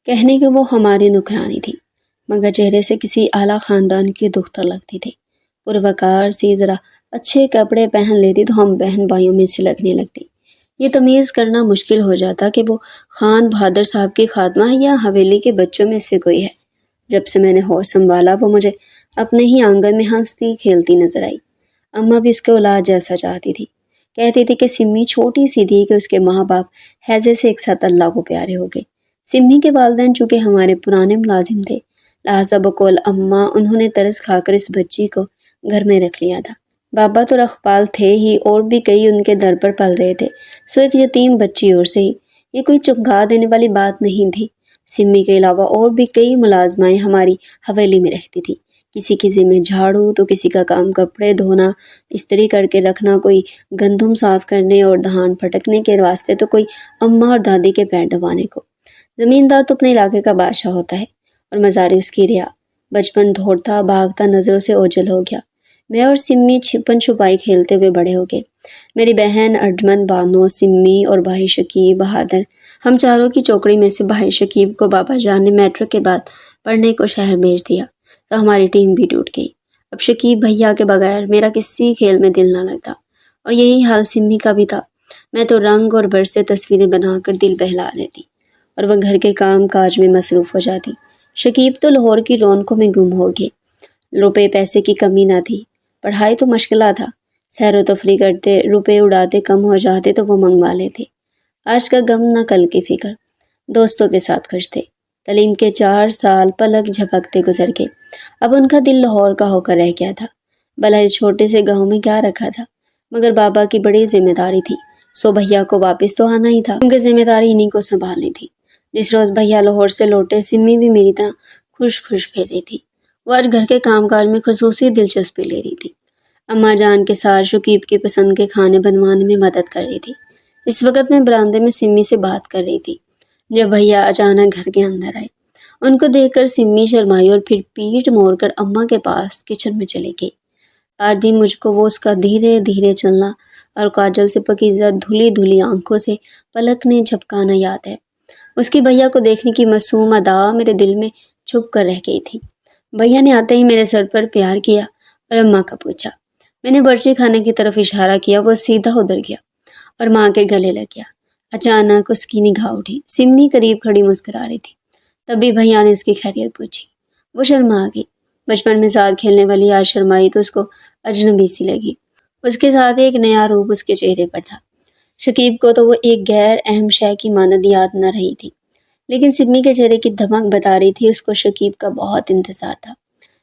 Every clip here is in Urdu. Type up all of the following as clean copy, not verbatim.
کہنے کہ وہ ہماری نکرانی تھی، مگر چہرے سے کسی اعلیٰ خاندان کی دختر لگتی تھی۔ پروقار سی ذرا اچھے کپڑے پہن لیتی تو ہم بہن بھائیوں میں سے لگنے لگتی۔ یہ تمیز کرنا مشکل ہو جاتا کہ وہ خان بہادر صاحب کی خادمہ ہے یا حویلی کے بچوں میں سے کوئی ہے۔ جب سے میں نے ہوش سنبھالا وہ مجھے اپنے ہی آنگن میں ہنستی کھیلتی نظر آئی۔ اماں بھی اس کے اولاد جیسا چاہتی تھی۔ کہتی تھی کہ سمی چھوٹی سی تھی کہ اس کے ماں باپ ہیضے سے ایک ساتھ اللہ کو پیارے ہو گئے۔ سمی کے والدین چونکہ ہمارے پرانے ملازم تھے، لہٰذا بقول اماں انہوں نے ترس کھا کر اس بچی کو گھر میں رکھ لیا تھا۔ بابا تو رکھپال تھے ہی اور بھی کئی ان کے در پر پل رہے تھے، سو ایک یتیم بچی اور سے ہی۔ یہ کوئی چونکا دینے والی بات نہیں تھی۔ سمی کے علاوہ اور بھی کئی ملازمائیں ہماری حویلی میں رہتی تھی۔ کسی کے ذمہ جھاڑو تو کسی کا کام کپڑے دھونا، استری کر کے رکھنا، کوئی گندم صاف کرنے اور دھان پھٹکنے کے واسطے تو کوئی اماں اور دادی کے پیر دبانے کو۔ زمیندار تو اپنے علاقے کا بادشاہ ہوتا ہے اور مزاری اس کی رعا۔ بچپن دوڑتا بھاگتا نظروں سے اوجھل ہو گیا۔ میں اور سمی چھپن چھپائی کھیلتے ہوئے بڑے ہو گئے۔ میری بہن ارجمند بانو، سمی اور بھائی شکیب بہادر، ہم چاروں کی چوکڑی میں سے بھائی شکیب کو بابا جان نے میٹرک کے بعد پڑھنے کو شہر بھیج دیا تو ہماری ٹیم بھی ٹوٹ گئی۔ اب شکیب بھیا کے بغیر میرا کسی کھیل میں دل نہ لگتا، اور یہی حال سمی کا بھی تھا۔ میں تو رنگ اور برس سے تصویریں بنا کر دل بہلا دیتی اور وہ گھر کے کام کاج میں مصروف ہو جاتی۔ شکیب تو لاہور کی رونقوں میں گم ہو گئے۔ روپے پیسے کی کمی نہ تھی، پڑھائی تو مشغلہ تھا۔ سیر و تفریح کرتے، روپے اڑاتے کم ہو جاتے تو وہ منگوا لیتے۔ آج کا غم نہ کل کی فکر، دوستوں کے ساتھ خوش تھے۔ تعلیم کے 4 سال پلک جھپکتے گزر گئے۔ اب ان کا دل لاہور کا ہو کر رہ گیا تھا۔ بھلا اس چھوٹے سے گاؤں میں کیا رکھا تھا، مگر بابا کی بڑی ذمہ داری تھی، سو بھیا کو واپس تو آنا ہی تھا، کیونکہ ذمہ داری انہیں کو سنبھالنی تھی۔ جس روز بھیا لاہور سے لوٹے، سمی بھی میری طرح خوش پھر رہی تھی۔ وہ آج گھر کے کام کاج میں خصوصی دلچسپی لے رہی تھی۔ اماں جان کے ساتھ شکیب کی پسند کے کھانے بنوانے میں مدد کر رہی تھی۔ اس وقت میں برآمدے میں سمی سے بات کر رہی تھی جب بھیا اچانک گھر کے اندر آئے۔ ان کو دیکھ کر سمی شرمائی اور پھر پیٹھ موڑ کر اماں کے پاس کچن میں چلی گئی۔ آج بھی مجھ کو وہ اس کا دھیرے دھیرے چلنا اور کاجل سے پکیزہ دھلی دھلی آنکھوں سے پلکنے جھپکانا یاد ہے۔ اس کی بھیا کو دیکھنے کی معصوم ادا میرے دل میں چھپ کر رہ گئی تھی۔ بھیا نے آتے ہی میرے سر پر پیار کیا اور اماں کا پوچھا۔ میں نے برچی کھانے کی طرف اشارہ کیا، وہ سیدھا ادھر گیا اور ماں کے گلے لگ گیا۔ اچانک اس کی نگاہ اٹھی، سمی قریب کھڑی مسکرا رہی تھی۔ تبھی بھیا نے اس کی خیریت پوچھی۔ وہ شرما گئی۔ بچپن میں ساتھ کھیلنے والی آج شرمائی تو اس کو اجنبی سی لگی۔ اس کے ساتھ ایک نیا روپ اس کے چہرے پر تھا۔ شکیب کو تو وہ ایک غیر اہم شے کی مانند یاد نہ رہی تھی، لیکن سمی کے چہرے کی دھمک بتا رہی تھی اس کو شکیب کا بہت انتظار تھا۔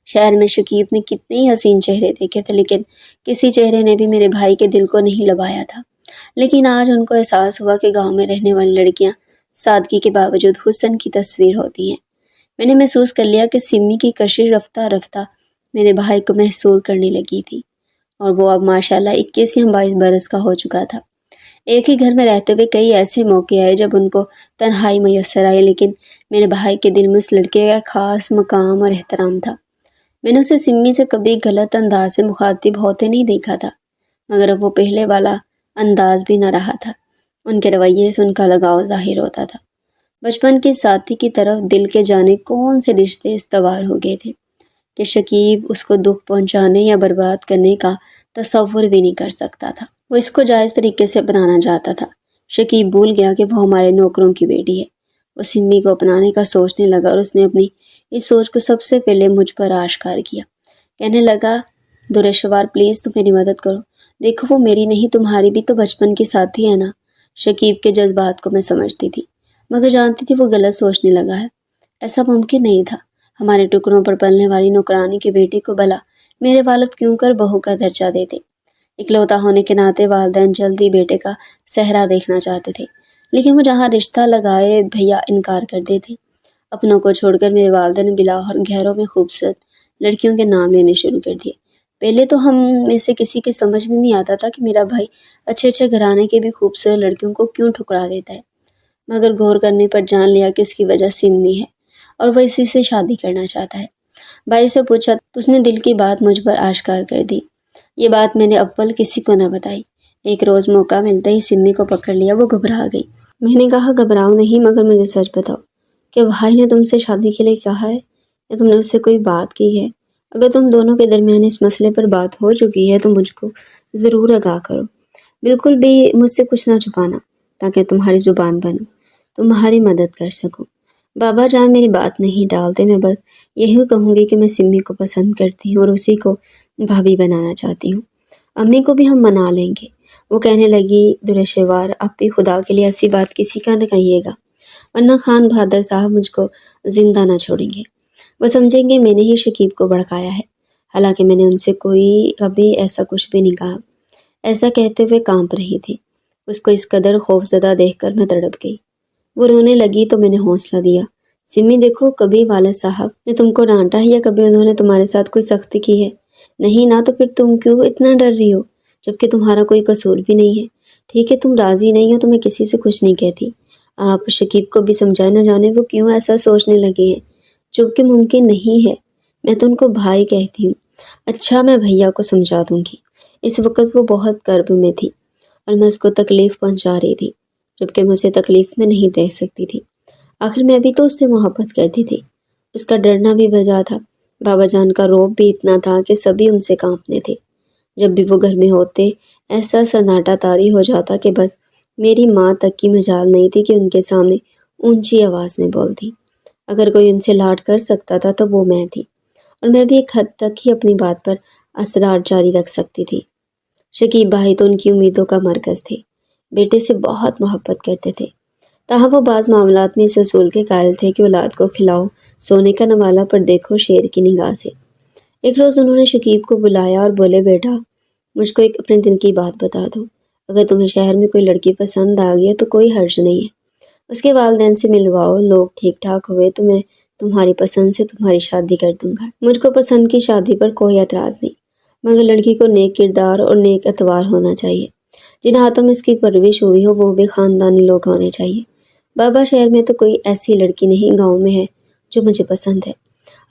شہر میں شکیب نے کتنے ہی حسین چہرے دیکھے تھے، لیکن کسی چہرے نے بھی میرے بھائی کے دل کو نہیں لبھایا تھا۔ لیکن آج ان کو احساس ہوا کہ گاؤں میں رہنے والی لڑکیاں سادگی کے باوجود حسن کی تصویر ہوتی ہیں۔ میں نے محسوس کر لیا کہ سمی کی کشش رفتہ رفتہ میرے بھائی کو محصور کرنے لگی تھی، اور وہ اب ماشاءاللہ 21 یا 22 برس کا ہو چکا تھا۔ ایک ہی گھر میں رہتے ہوئے کئی ایسے موقع آئے جب ان کو تنہائی میسر آئی، لیکن میرے بھائی کے دل میں اس لڑکے کا خاص مقام اور احترام تھا۔ میں نے اسے سمی سے کبھی غلط انداز سے مخاطب ہوتے نہیں دیکھا تھا، مگر اب وہ پہلے والا انداز بھی نہ رہا تھا۔ ان کے رویے سے ان کا لگاؤ ظاہر ہوتا تھا۔ بچپن کے ساتھی کی طرف دل کے جانے کون سے رشتے استوار ہو گئے تھے کہ شکیب اس کو دکھ پہنچانے یا برباد کرنے کا تصور بھی نہیں کر سکتا تھا۔ وہ اس کو جائز طریقے سے اپنانا چاہتا تھا۔ شکیب بھول گیا کہ وہ ہمارے نوکروں کی بیٹی ہے۔ وہ سمی کو اپنانے کا سوچنے لگا اور اس نے اپنی اس سوچ کو سب سے پہلے مجھ پر آشکار کیا۔ کہنے لگا، دورشوار پلیز تم میری مدد کرو، دیکھو وہ میری نہیں تمہاری بھی تو بچپن کی ساتھی ہے نا۔ شکیب کے جذبات کو میں سمجھتی تھی، مگر جانتی تھی وہ غلط سوچنے لگا ہے۔ ایسا ممکن نہیں تھا۔ ہمارے ٹکڑوں پر پلنے والی نوکرانی کی بیٹی کو بھلا میرے والد کیوں کر بہو کا درجہ دیتے؟ اکلوتا ہونے کے ناطے والدین جلد ہی بیٹے کا صحرا دیکھنا چاہتے تھے، لیکن وہ جہاں رشتہ لگائے بھیا انکار کر دیتے۔ اپنوں کو چھوڑ کر میرے والدہ نے بلاہور گھروں میں خوبصورت لڑکیوں کے نام لینے شروع کر دیے۔ پہلے تو ہم میں سے کسی کی سمجھ میں نہیں آتا تھا کہ میرا بھائی اچھے گھرانے کے بھی خوبصورت لڑکیوں کو کیوں ٹھکرا دیتا ہے، مگر غور کرنے پر جان لیا کہ اس کی وجہ سمی ہے اور وہ اسی سے شادی کرنا چاہتا ہے۔ بھائی سے پوچھا تو اس نے دل کی بات مجھ پر آشکار کر دی۔ یہ بات میں نے اول کسی کو نہ بتائی۔ ایک روز موقع ملتے ہی سمی کو پکڑ لیا، وہ گھبرا گئی۔ میں نے کہا گھبراؤ نہیں، مگر مجھے سچ بتاؤ، کہ بھائی نے تم سے شادی کے لیے کہا ہے یا تم نے اس سے کوئی بات کی ہے؟ اگر تم دونوں کے درمیان اس مسئلے پر بات ہو چکی ہے تو مجھ کو ضرور آگاہ کرو، بالکل بھی مجھ سے کچھ نہ چھپانا، تاکہ تمہاری زبان بنوں، تمہاری مدد کر سکوں۔ بابا جان میری بات نہیں ڈالتے، میں بس یہی کہوں گی کہ میں سمی کو پسند کرتی ہوں اور اسی کو بھابھی بنانا چاہتی ہوں۔ امی کو بھی ہم منا لیں گے۔ وہ کہنے لگی، دریشوار آپ بھی خدا کے لیے ایسی بات کسی کا نہ کہیے گا، ورنہ خان بہادر صاحب مجھ کو زندہ نہ چھوڑیں گے۔ وہ سمجھیں گے میں نے ہی شکیب کو بھڑکایا ہے، حالانکہ میں نے ان سے کبھی ایسا کچھ بھی نہیں کہا۔ ایسا کہتے ہوئے کانپ رہی تھی۔ اس کو اس قدر خوفزدہ دیکھ کر میں تڑپ گئی۔ وہ رونے لگی تو میں نے حوصلہ دیا، سمی دیکھو، کبھی والد صاحب نے تم کو ڈانٹا ہے یا کبھی انہوں نے تمہارے ساتھ کوئی سختی کی ہے؟ نہیں نا، تو پھر تم کیوں اتنا ڈر رہی ہو جبکہ تمہارا کوئی قصور بھی نہیں ہے؟ ٹھیک ہے، تم راضی نہیں ہو تو میں کسی سے کچھ نہیں کہتی۔ آپ شکیب کو بھی سمجھائے، نہ جانے وہ کیوں ایسا سوچنے لگے ہیں، جبکہ ممکن نہیں ہے۔ میں تو ان کو بھائی کہتی ہوں۔ اچھا، میں بھیا کو سمجھا دوں گی۔ اس وقت وہ بہت کرب میں تھی اور میں اس کو تکلیف پہنچا رہی تھی، جبکہ میں اسے تکلیف میں نہیں دیکھ سکتی تھی۔ آخر میں بھی تو اس سے محبت کرتی تھی۔ اس کا ڈرنا بھی وجہ تھا۔ بابا جان کا روب بھی اتنا تھا کہ سبھی ان سے کانپنے تھے۔ جب بھی وہ گھر میں ہوتے، ایسا سناٹا طاری ہو جاتا کہ بس میری ماں تک کی مجال نہیں تھی کہ ان کے سامنے اونچی آواز میں بولتی۔ اگر کوئی ان سے لاڈ کر سکتا تھا تو وہ میں تھی، اور میں بھی ایک حد تک ہی اپنی بات پر اثرات جاری رکھ سکتی تھی۔ شکیب بھائی تو ان کی امیدوں کا مرکز تھے، بیٹے سے بہت محبت کرتے تھے۔ تاہم وہ بعض معاملات میں اس اصول کے قائل تھے کہ اولاد کو کھلاؤ سونے کا نوالہ پر دیکھو شیر کی نگاہ سے۔ ایک روز انہوں نے شکیب کو بلایا اور بولے، بیٹا مجھ کو ایک اپنے دل کی بات بتا دو، اگر تمہیں شہر میں کوئی لڑکی پسند آ گئی ہے تو کوئی حرج نہیں ہے، اس کے والدین سے ملواؤ، لوگ ٹھیک ٹھاک ہوئے تو میں تمہاری پسند سے تمہاری شادی کر دوں گا۔ مجھ کو پسند کی شادی پر کوئی اعتراض نہیں، مگر لڑکی کو نیک کردار اور نیک اتوار ہونا چاہیے۔ جن ہاتھوں میں اس کی پرورش ہوئی ہو وہ بھی خاندانی لوگ ہونے چاہیے۔ بابا، شہر میں تو کوئی ایسی لڑکی نہیں، گاؤں میں ہے جو مجھے پسند ہے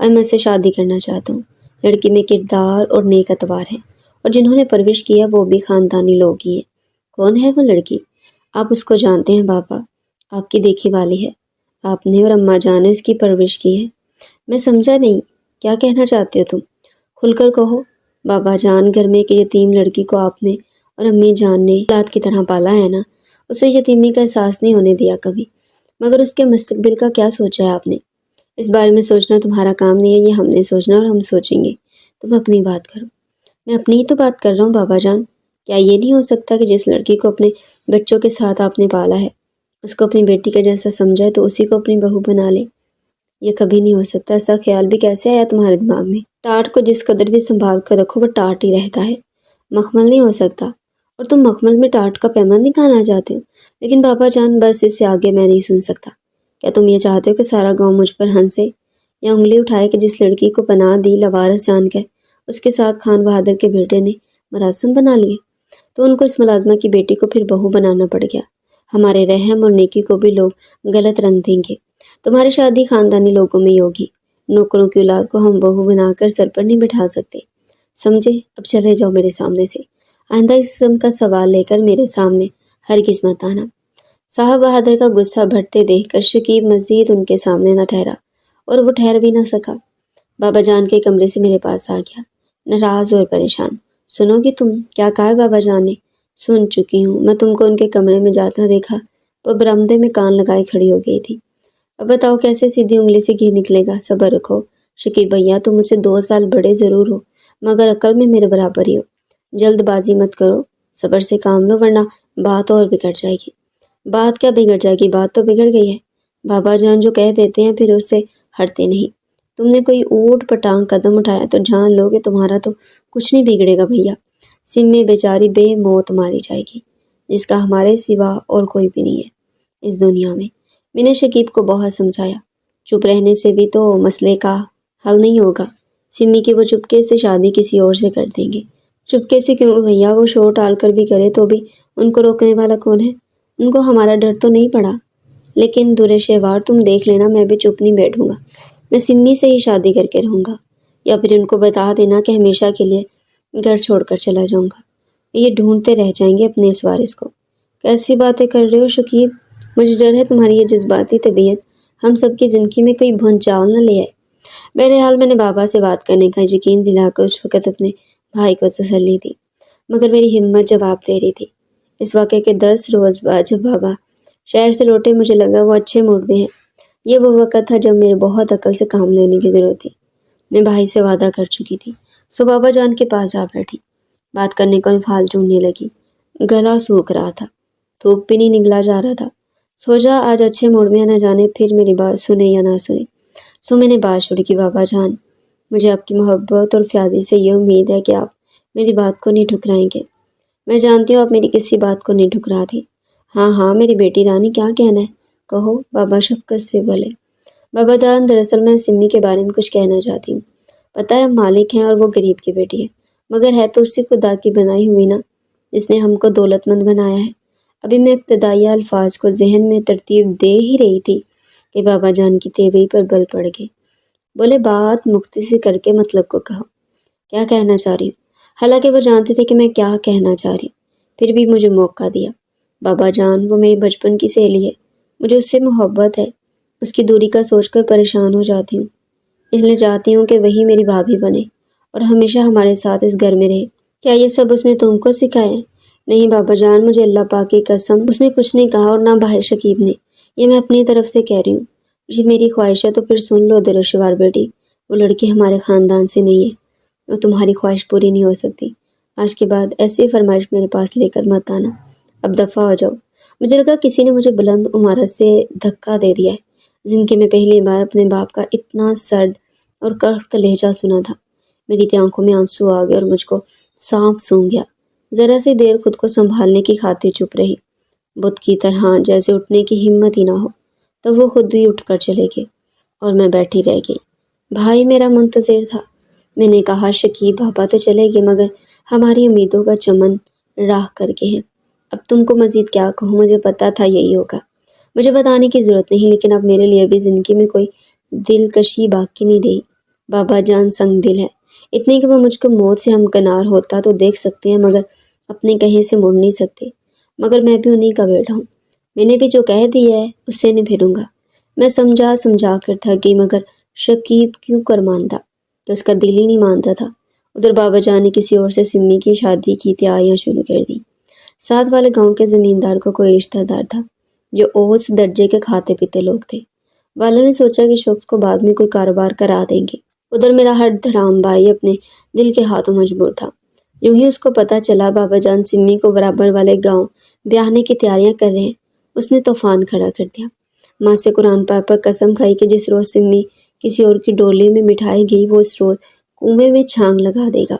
اور میں اسے شادی کرنا چاہتا ہوں۔ لڑکی میں کردار اور نیک اتوار ہے، اور جنہوں نے پرورش کیا وہ بھی خاندانی لوگ ہی ہیں۔ کون ہے وہ لڑکی؟ آپ اس کو جانتے ہیں بابا، آپ کی دیکھی والی ہے، آپ نے اور اماں جان نے اس کی پرورش کی ہے۔ میں سمجھا نہیں، کیا کہنا چاہتے ہو تم؟ کھل کر کہو۔ بابا جان، گھر میں ایک یتیم لڑکی کو آپ نے اور امی جان نے اولاد کی طرح پالا ہے نا، اسے یتیمی کا احساس نہیں ہونے دیا کبھی، مگر اس کے مستقبل کا کیا سوچا ہے آپ نے؟ اس بارے میں سوچنا تمہارا کام نہیں ہے، یہ ہم نے سوچنا اور ہم سوچیں گے۔ تم اپنی بات کرو۔ میں اپنی ہی تو بات کر رہا ہوں بابا جان۔ کیا یہ نہیں ہو سکتا کہ جس لڑکی کو اپنے بچوں کے ساتھ آپ نے پالا ہے، اس کو اپنی بیٹی کا جیسا سمجھا ہے تو اسی کو اپنی بہو بنا لے؟ یہ کبھی نہیں ہو سکتا۔ ایسا خیال بھی کیسے آیا تمہارے دماغ میں؟ ٹاٹ کو جس قدر بھی سنبھال کر رکھو وہ ٹاٹ ہی رہتا ہے، مخمل نہیں ہو سکتا، اور تم مخمل میں ٹاٹ کا پیمان نکالنا چاہتے ہو۔ لیکن بابا جان، بس اس سے آگے میں نہیں سن سکتا۔ کیا تم یہ چاہتے ہو کہ سارا گاؤں مجھ پر ہنسے یا انگلی اٹھائے کہ جس لڑکی کو پناہ دی لوارث جان کر اس کے ساتھ خان بہادر کے بیٹے نے مراسم بنا لیے، تو ان کو اس ملازمہ کی بیٹی کو پھر بہو بنانا پڑ گیا؟ ہمارے رحم اور نیکی کو بھی لوگ غلط رنگ دیں گے۔ تمہاری شادی خاندانی لوگوں میں ہی ہوگی، نوکروں کی اولاد کو ہم بہو بنا کر سر پر نہیں بٹھا سکتے، سمجھے؟ اب چلے جاؤ میرے سامنے سے، آئندہ اس قسم کا سوال لے کر میرے سامنے ہرگز مت آنا۔ صاحب بہادر کا غصہ بڑھتے دیکھ کر شکیب مزید ان کے سامنے نہ ٹھہرا، اور وہ ٹھہر بھی نہ سکا۔ بابا جان کے کمرے سے میرے پاس آ گیا، ناراض اور پریشان۔ سنو گی تم؟ کیا کہا ہے بابا جان نے؟ سن چکی ہوں، میں تم کو ان کے کمرے میں جاتا دیکھا، وہ برآمدے میں کان لگائے کھڑی ہو گئی تھی۔ اب بتاؤ کیسے سیدھی انگلی سے گھی نکلے گا؟ صبر رکھو شکیب بھیا، تم مجھ سے 2 سال بڑے ضرور ہو مگر عقل میں میرے برابر ہی ہو۔ جلد بازی مت کرو، صبر سے کام لو، ورنہ بات اور بگڑ جائے گی۔ بات کیا بگڑ جائے گی؟ بات تو بگڑ گئی ہے۔ بابا جان جو کہہ دیتے ہیں پھر اس سے ہٹتے نہیں۔ تم نے کوئی اوٹ پٹانگ قدم اٹھایا تو جان لو کہ تمہارا تو کچھ نہیں بگڑے گا بھیا۔ سمی بیچاری بے موت ماری جائے گی، جس کا ہمارے سوا اور کوئی بھی نہیں ہے اس دنیا میں۔ میں نے شکیب کو بہت سمجھایا، چپ رہنے سے بھی تو مسئلے کا حل نہیں ہوگا۔ سمی کی وہ چپکے سے شادی کسی اور سے کر دیں گے۔ چپکے سے کیوں بھیا؟ وہ شور ٹال کر بھی کرے تو بھی ان کو روکنے والا کون ہے؟ ان کو ہمارا ڈر تو نہیں پڑا۔ لیکن درے شہوار، تم دیکھ لینا، میں بھی چپ نہیں بیٹھوں گا، میں سمی سے ہی شادی کر کے رہوں گا، یا پھر ان کو بتا دینا کہ ہمیشہ کے لیے گھر چھوڑ کر چلا جاؤں گا۔ یہ ڈھونڈتے رہ جائیں گے اپنے اس وارث کو۔ کیسی باتیں کر رہے ہو شکیب؟ مجھے ڈر ہے تمہاری یہ جذباتی طبیعت ہم سب کی زندگی میں کوئی بھونچال نہ لے آئے۔ بہرحال میں نے بابا سے بات کرنے کا یقین دلا کر اس وقت اپنے بھائی کو تسلی دی، مگر میری ہمت جواب دے رہی تھی۔ اس واقعے کے 10 روز بعد جب بابا شہر سے لوٹے مجھے لگا وہ اچھے موڈ میں ہیں۔ یہ وہ وقت تھا جب میرے بہت عقل سے کام لینے کی ضرورت تھی۔ میں بھائی سے وعدہ کر چکی تھی، سو بابا جان کے پاس جا بیٹھی۔ بات کرنے کو الفاظ ڈھونڈنے لگی، گلا سوکھ رہا تھا، تھوک بھی نہیں نگلا جا رہا تھا۔ سوچا آج اچھے موڈ میں نہ جانے پھر میری بات سنے یا نہ سنے۔ سو میں نے بات شروع کی، بابا جان مجھے آپ کی محبت اور فیاضی سے یہ امید ہے کہ آپ میری بات کو نہیں ٹھکرائیں گے۔ میں جانتی ہوں آپ میری کسی بات کو نہیں ٹھکرا تھی۔ ہاں ہاں میری بیٹی رانی، کیا کہنا ہے کہو، بابا شفقت سے بولے۔ بابا جان دراصل میں سمی کے بارے میں کچھ کہنا چاہتی ہوں۔ پتہ ہے ہم مالک ہیں اور وہ غریب کی بیٹی ہے، مگر ہے تو اسی خدا کی بنائی ہوئی نا، جس نے ہم کو دولت مند بنایا ہے۔ ابھی میں ابتدائی الفاظ کو ذہن میں ترتیب دے ہی رہی تھی کہ بابا جان کی تیوئی پر بل پڑ گئے۔ بولے بات مختصر کر کے مطلب کو کہو، کیا کہنا چاہ رہی ہوں؟ حالانکہ وہ جانتے تھے کہ میں کیا کہنا چاہ رہی ہوں، پھر بھی مجھے موقع دیا۔ بابا جان وہ میری بچپن کی سہیلی ہے، مجھے اس سے محبت ہے، اس کی دوری کا سوچ کر پریشان ہو جاتی ہوں، اس لیے چاہتی ہوں کہ وہی میری بھابھی بنے اور ہمیشہ ہمارے ساتھ اس گھر میں رہے۔ کیا یہ سب اس نے تم کو سکھایا ہے؟ نہیں بابا جان، مجھے اللہ پاک کی قسم اس نے کچھ نہیں کہا، اور نہ بھائی شکیب نے، یہ میں اپنی طرف سے کہہ رہی ہوں۔ یہ میری خواہش ہے تو پھر سن لو درشوار بیٹی، وہ لڑکی ہمارے خاندان سے نہیں ہے اور تمہاری خواہش پوری نہیں ہو سکتی۔ آج کے بعد ایسی فرمائش میرے پاس لے کر مت آنا، اب دفع ہو جاؤ۔ مجھے لگا کسی نے مجھے بلند عمارت سے دھکا دے دیا ہے۔ زندگی میں پہلی بار اپنے باپ کا اتنا سرد اور کرخت لہجہ سنا تھا۔ میری آنکھوں میں آنسو آ گئے اور مجھ کو سانپ سونگھ گیا۔ ذرا سی دیر خود کو سنبھالنے کی خاطر چپ رہی، بت کی طرح، جیسے اٹھنے کی ہمت ہی نہ ہو، تو وہ خود ہی اٹھ کر چلے گئے اور میں بیٹھی رہ گئی۔ بھائی میرا منتظر تھا۔ میں نے کہا شکیب بابا تو چلے گئے مگر ہماری امیدوں کا چمن راہ کر کے ہیں۔ اب تم کو مزید کیا کہوں، مجھے پتا تھا یہی ہوگا، مجھے بتانے کی ضرورت نہیں، لیکن اب میرے لیے بھی زندگی میں کوئی دلکشی باقی نہیں رہی۔ بابا جان سنگ دل ہے، اتنے کہ وہ مجھ کو موت سے ہمکنار ہوتا تو دیکھ سکتے ہیں مگر اپنے کہیں سے مڑ نہیں سکتے۔ مگر میں بھی انہی کا بیٹا ہوں، میں نے بھی جو کہہ دیا ہے اس سے نہیں پھروں گا۔ میں سمجھا کر تھک گئی، مگر شکیب کیوں کر مانتا، تو اس کا دل ہی نہیں مانتا تھا۔ ادھر بابا جان نے کسی اور سے سمی کی شادی کی تیاریاں شروع کر دی۔ ساتھ والے گاؤں کے زمیندار کو کوئی رشتہ دار تھا جو اوس درجے کے کھاتے پیتے لوگ تھے۔ والد نے سوچا کہ شخص کو بعد میں کوئی کاروبار کرا دیں گے۔ ادھر میرا ہر دھڑام بھائی اپنے دل کے ہاتھوں مجبور تھا۔ یوں ہی اس کو پتہ چلا بابا جان سمی کو برابر والے گاؤں بیاہنے کی تیاریاں کر رہے ہیں، اس نے طوفان کھڑا کر دیا۔ ماں سے قرآن پاک پر قسم کھائی کہ جس روز سمی کسی اور کی ڈولی میں بٹھائی گئی وہ اس روز کنویں میں چھانگ لگا دے گا۔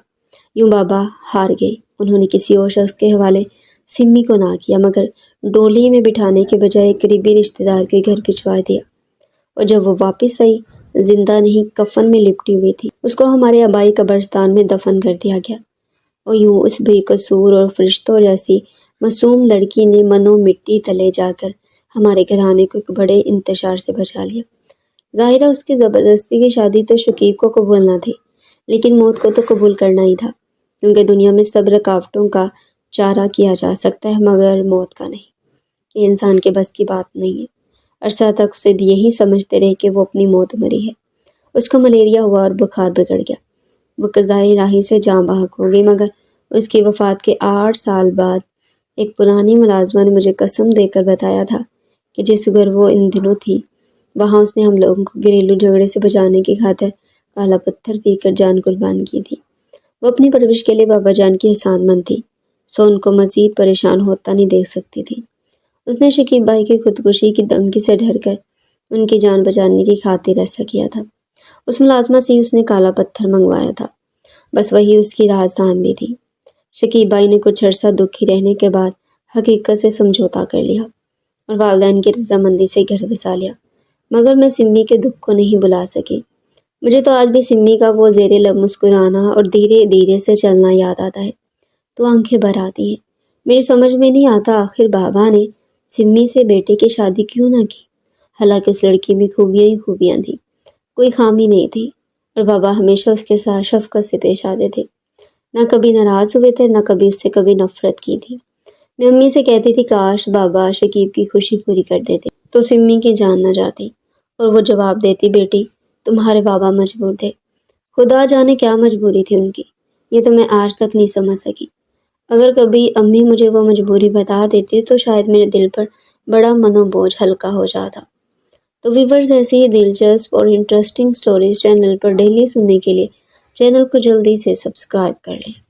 یوں بابا ہار گئے، انہوں نے کسی اور شخص کے حوالے سمی کو نہ کیا، مگر ڈولی میں بٹھانے کے بجائے قریبی رشتہ دار کے گھر بھجوا دیا، اور جب وہ واپس آئی زندہ نہیں کفن میں لپٹی ہوئی تھی۔ اس کو ہمارے آبائی قبرستان میں دفن کر دیا گیا، اور یوں اس بے قصور اور فرشتوں جیسی معصوم لڑکی نے منو مٹی تلے جا کر ہمارے گھرانے کو ایک بڑے انتشار سے بچا لیا۔ ظاہر ہے اس کی زبردستی کی شادی تو شکیب کو قبول نہ تھی، لیکن موت کو تو قبول کرنا ہی تھا، کیونکہ دنیا میں سب رکاوٹوں کا چارہ کیا جا سکتا ہے مگر موت کا نہیں۔ یہ انسان کے بس کی بات نہیں ہے۔ عرصہ تک اسے بھی یہی سمجھتے رہے کہ وہ اپنی موت مری ہے۔ اس کو ملیریا ہوا اور بخار بگڑ گیا، وہ قضائے الہی سے جاں بحق ہو گئی، مگر اس کی وفات کے 8 سال بعد ایک پرانی ملازمہ نے مجھے قسم دے کر بتایا تھا کہ جس گھر وہ ان دنوں تھی وہاں اس نے ہم لوگوں کو گھریلو جھگڑے سے بچانے کی خاطر کالا پتھر پی کر جان قربان کی تھی۔ وہ اپنی پرورش کے لیے بابا جان کی احسان مند تھی، سو ان کو مزید پریشان ہوتا نہیں دیکھ سکتی تھی۔ اس نے شکیب بھائی کی خودکشی کی دھمکی سے ڈر کر ان کی جان بچانے کی خاطر ایسا کیا تھا۔ اس ملازمہ سے اس نے کالا پتھر منگوایا تھا، بس وہی اس کی رازدان بھی تھی۔ شکیب بھائی نے کچھ عرصہ دکھی رہنے کے بعد حقیقت سے سمجھوتا کر لیا اور والدین کی رضامندی سے گھر بسا لیا، مگر میں سمی کے دکھ کو نہیں بھلا سکی۔ مجھے تو آج بھی سمی کا وہ زیر لب مسکرانا اور دھیرے دھیرے سے چلنا یاد آتا ہے تو آنکھیں بھر آتی ہیں۔ میری سمجھ میں نہیں آتا آخر بابا نے سمی سے بیٹے کی شادی کیوں نہ کی، حالانکہ اس لڑکی میں خوبیاں ہی خوبیاں تھیں، کوئی خامی نہیں تھی، اور بابا ہمیشہ اس کے ساتھ شفقت سے پیش آتے تھے، نہ کبھی ناراض ہوئے تھے، نہ کبھی اس سے کبھی نفرت کی تھی۔ میں امی سے کہتی تھی کاش بابا شکیب کی خوشی پوری کر دیتے تو سمی کی جان نہ جاتی، اور وہ جواب دیتی، بیٹی تمہارے بابا مجبور تھے، خدا جانے کیا مجبوری تھی ان کی، یہ تو میں آج تک نہیں سمجھ سکی۔ اگر کبھی امی مجھے وہ مجبوری بتا دیتی تو شاید میرے دل پر بڑا منو بوجھ ہلکا ہو جاتا۔ تو ویورز، ایسی ہی دلچسپ اور انٹرسٹنگ سٹوریز چینل پر ڈیلی سننے کے لیے چینل کو جلدی سے سبسکرائب کر لیں۔